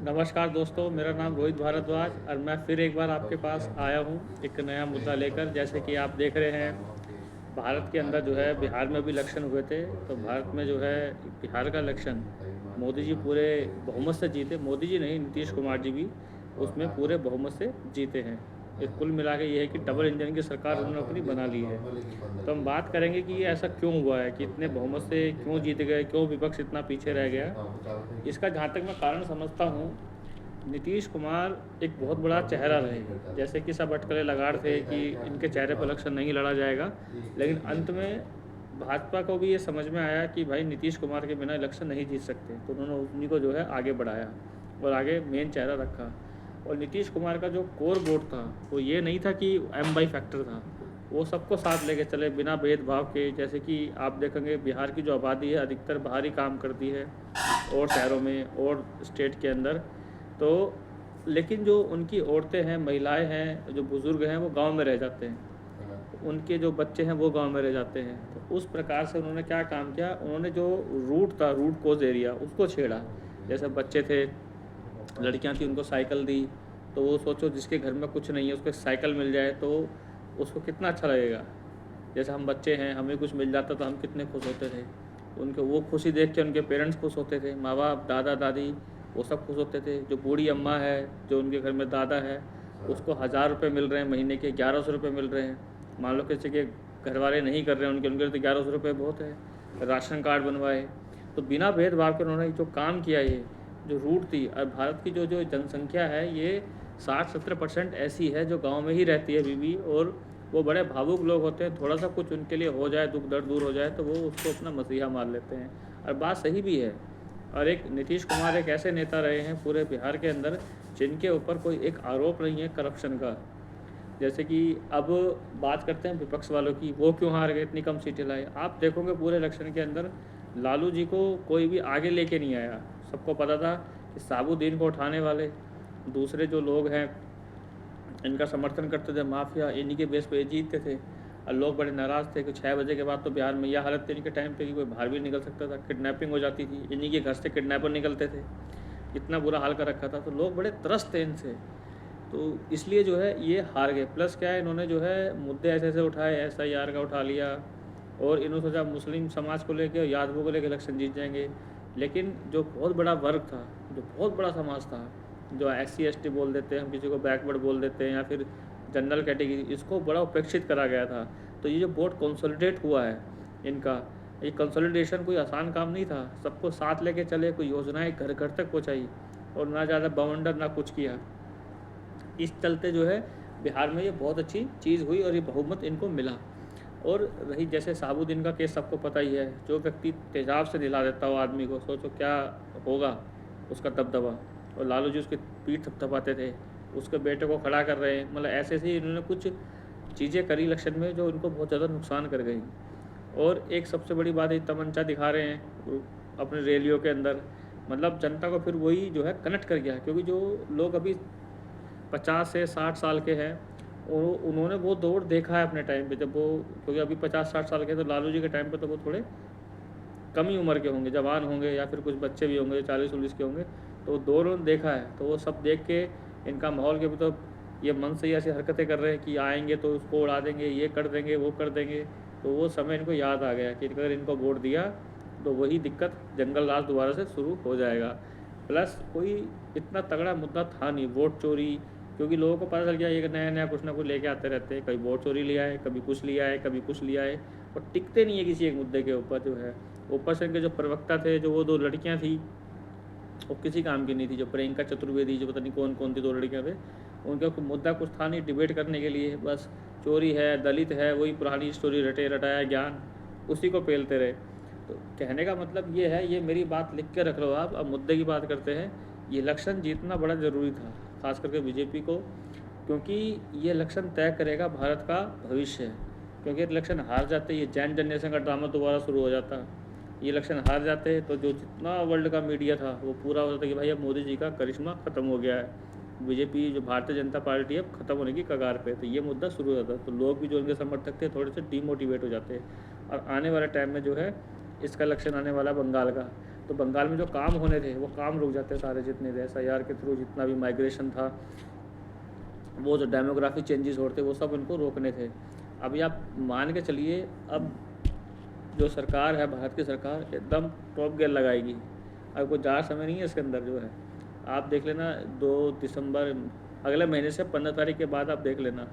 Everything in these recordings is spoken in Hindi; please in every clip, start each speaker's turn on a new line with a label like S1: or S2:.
S1: नमस्कार दोस्तों, मेरा नाम रोहित भारद्वाज और मैं फिर एक बार आपके पास आया हूँ एक नया मुद्दा लेकर। जैसे कि आप देख रहे हैं, भारत के अंदर जो है बिहार में भी इलेक्शन हुए थे। तो भारत में जो है बिहार का इलेक्शन मोदी जी पूरे बहुमत से जीते। मोदी जी नहीं, नीतीश कुमार जी भी उसमें पूरे बहुमत से जीते हैं। ये कुल मिला के ये है कि डबल इंजन की सरकार उन्होंने अपनी बना ली है। तो हम बात करेंगे कि ये ऐसा क्यों हुआ है, कि इतने बहुमत से क्यों जीत गए, क्यों विपक्ष इतना पीछे रह गया। इसका जहाँ तक मैं कारण समझता हूँ, नीतीश कुमार एक बहुत बड़ा चेहरा रहे। जैसे कि सब अटकलें लगा रहे थे कि इनके चेहरे पर इलेक्शन नहीं लड़ा जाएगा, लेकिन अंत में भाजपा को भी ये समझ में आया कि भाई नीतीश कुमार के बिना इलेक्शन नहीं जीत सकते। तो उन्होंने उन्हीं को जो है आगे बढ़ाया और आगे मेन चेहरा रखा। और नीतीश कुमार का जो कोर वोट था वो ये नहीं था कि एम बाई फैक्टर था, वो सबको साथ लेके चले बिना भेदभाव के। जैसे कि आप देखेंगे बिहार की जो आबादी है अधिकतर बाहर ही काम करती है, और शहरों में और स्टेट के अंदर। तो लेकिन जो उनकी औरतें हैं, महिलाएं हैं, जो बुज़ुर्ग हैं, वो गांव में रह जाते हैं। उनके जो बच्चे हैं वो गांव में रह जाते हैं। तो उस प्रकार से उन्होंने क्या काम किया, उन्होंने जो रूट था, रूट कोज एरिया, उसको छेड़ा। जैसे बच्चे थे, लड़कियां थी, उनको साइकिल दी। तो वो सोचो जिसके घर में कुछ नहीं है उसको साइकिल मिल जाए तो उसको कितना अच्छा लगेगा। जैसे हम बच्चे हैं, हमें कुछ मिल जाता तो हम कितने खुश होते थे। उनके वो खुशी देख के उनके पेरेंट्स खुश होते थे, माँ बाप, दादा दादी, वो सब खुश होते थे। जो बूढ़ी अम्मा है, जो उनके घर में दादा है, उसको 1000 रुपये मिल रहे हैं महीने के, 1100 रुपये मिल रहे हैं। मान लो किसी के घर वाले नहीं कर रहे हैं, उनके तो 1100 रुपये बहुत है। राशन कार्ड बनवाए। तो बिना भेदभाव के उन्होंने जो काम किया, ये जो रूट थी। और भारत की जो जो जनसंख्या है, ये 60-70% ऐसी है जो गांव में ही रहती है अभी भी। और वो बड़े भावुक लोग होते हैं, थोड़ा सा कुछ उनके लिए हो जाए, दुख दर्द दूर हो जाए तो वो उसको अपना मसीहा मान लेते हैं। और बात सही भी है। और एक नीतीश कुमार एक ऐसे नेता रहे हैं पूरे बिहार के अंदर जिनके ऊपर कोई एक आरोप नहीं है करप्शन का। जैसे कि अब बात करते हैं विपक्ष वालों की, वो क्यों हार गए, इतनी कम सीटें लाए। आप देखोगे पूरे इलेक्शन के अंदर लालू जी को कोई भी आगे लेके नहीं आया। सबको पता था कि साबुद्दीन को उठाने वाले दूसरे जो लोग हैं, इनका समर्थन करते थे, माफिया, इन्हीं के बेस पे ये जीतते थे। और लोग बड़े नाराज़ थे कि 6 बजे के बाद तो बिहार में यह हालत थी इनके टाइम पे कि कोई बाहर भी निकल सकता था, किडनैपिंग हो जाती थी, इन्हीं के घर से किडनैपर निकलते थे। इतना बुरा हाल कर रखा था, तो लोग बड़े त्रस्त थे इनसे। तो इसलिए जो है ये हार गए। प्लस क्या है, इन्होंने जो है मुद्दे ऐसे ऐसे उठाए, SIR का उठा लिया। और इन्होंने सोचा मुस्लिम समाज को लेकर, यादवों को लेकर इलेक्शन जीत जाएंगे। लेकिन जो बहुत बड़ा वर्ग था, जो बहुत बड़ा समाज था, जो SC ST बोल देते हैं, हम किसी को बैकवर्ड बोल देते हैं, या फिर जनरल कैटेगरी, इसको बड़ा उपेक्षित करा गया था। तो ये जो वोट कंसोलिडेट हुआ है इनका, ये कंसोलिडेशन कोई आसान काम नहीं था। सबको साथ लेके चले, कोई योजनाएं घर घर तक पहुँचाई, और ना ज़्यादा बवंडर ना कुछ किया। इस चलते जो है बिहार में ये बहुत अच्छी चीज़ हुई और ये बहुमत इनको मिला। और रही जैसे साबुद्दीन का केस, सबको पता ही है। जो व्यक्ति तेजाब से दिला देता हो आदमी को, सोचो क्या होगा उसका दबदबा। और लालू जी उसकी पीठ थपथपाते थे, उसके बेटे को खड़ा कर रहे हैं। मतलब ऐसे ऐसे इन्होंने कुछ चीज़ें करी इलेक्शन में जो इनको बहुत ज़्यादा नुकसान कर गई। और एक सबसे बड़ी बात है, तमंचा दिखा रहे हैं अपने रैलियों के अंदर। मतलब जनता को फिर वही जो है कनेक्ट कर गया, क्योंकि जो लोग अभी 50 से 60 साल के हैं, और उन्होंने वो दौर देखा है अपने टाइम पे, जब वो, क्योंकि अभी 50-60 साल के, तो लालू जी के टाइम पे तो वो थोड़े कम ही उम्र के होंगे, जवान होंगे, या फिर कुछ बच्चे भी होंगे 40-40 के होंगे। तो वो दौर उन्होंने देखा है। तो वो सब देख के इनका माहौल के, तो ये मन से ही ऐसी हरकतें कर रहे हैं कि आएंगे तो उसको उड़ा देंगे, ये कर देंगे, वो कर देंगे। तो वो समय इनको याद आ गया कि अगर इनको वोट दिया तो वही दिक्कत, जंगल राज दोबारा से शुरू हो जाएगा। प्लस कोई इतना तगड़ा मुद्दा था नहीं वोट चोरी, क्योंकि लोगों को पता चल गया ये नया नया कुछ ना कुछ लेके आते रहते हैं। कभी वोट चोरी लिया है, कभी कुछ लिया है, कभी कुछ लिया है, और टिकते नहीं है किसी एक मुद्दे के ऊपर जो है। ऊपर से इनके जो प्रवक्ता थे, जो वो 2 लड़कियां थी, वो किसी काम की नहीं थी। जो प्रियंका चतुर्वेदी, जो पता नहीं कौन कौन थी 2 लड़कियां थे, उनका कोई मुद्दा कुछ था नहीं डिबेट करने के लिए। बस चोरी है, दलित है, वही पुरानी स्टोरी, रटे रटाया ज्ञान, उसी को पेलते रहे। तो कहने का मतलब ये है, ये मेरी बात लिख के रख लो आप। अब मुद्दे की बात करते हैं। ये इलेक्शन जीतना बड़ा ज़रूरी था, खास करके बीजेपी को, क्योंकि ये इलेक्शन तय करेगा भारत का भविष्य। क्योंकि इलेक्शन हार जाते, ये जैन जनरेशन का ड्रामा दोबारा शुरू हो जाता। ये इलेक्शन हार जाते तो जो जितना वर्ल्ड का मीडिया था वो पूरा हो जाता कि भाई अब मोदी जी का करिश्मा ख़त्म हो गया है, बीजेपी जो भारतीय जनता पार्टी है अब ख़त्म होने की कगार पे। तो ये मुद्दा शुरू हो जाता, तो लोग भी जो उनके समर्थक थे थोड़े से डीमोटिवेट हो जाते। और आने वाले टाइम में जो है, इसका इलेक्शन आने वाला बंगाल का, तो बंगाल में जो काम होने थे वो काम रुक जाते सारे, जितने थे SIR के थ्रू जितना भी माइग्रेशन था, वो जो डेमोग्राफी चेंजेस हो रहे थे वो सब इनको रोकने थे। अभी आप मान के चलिए, अब जो सरकार है, भारत की सरकार एकदम टॉप गियर लगाएगी। अब कोई ज़्यादा समय नहीं है इसके अंदर जो है, आप देख लेना 2 दिसंबर अगले महीने से 15 तारीख के बाद आप देख लेना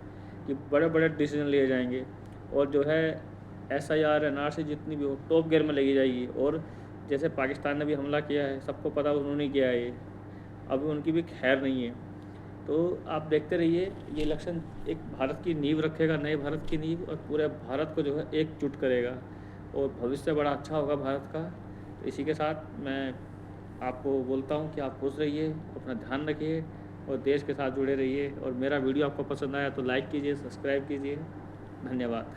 S1: कि बड़े बड़े डिसीजन लिए जाएंगे, और जो है SIR NRC जितनी भी हो टॉप गियर में लगी जाएगी। और जैसे पाकिस्तान ने भी हमला किया है, सबको पता उन्होंने किया है ये, अभी उनकी भी खैर नहीं है। तो आप देखते रहिए, ये इलेक्शन एक भारत की नींव रखेगा, नए भारत की नींव, और पूरे भारत को जो है एकजुट करेगा, और भविष्य बड़ा अच्छा होगा भारत का। तो इसी के साथ मैं आपको बोलता हूँ कि आप खुश रहिए, अपना ध्यान रखिए और देश के साथ जुड़े रहिए। और मेरा वीडियो आपको पसंद आया तो लाइक कीजिए, सब्सक्राइब कीजिए। धन्यवाद।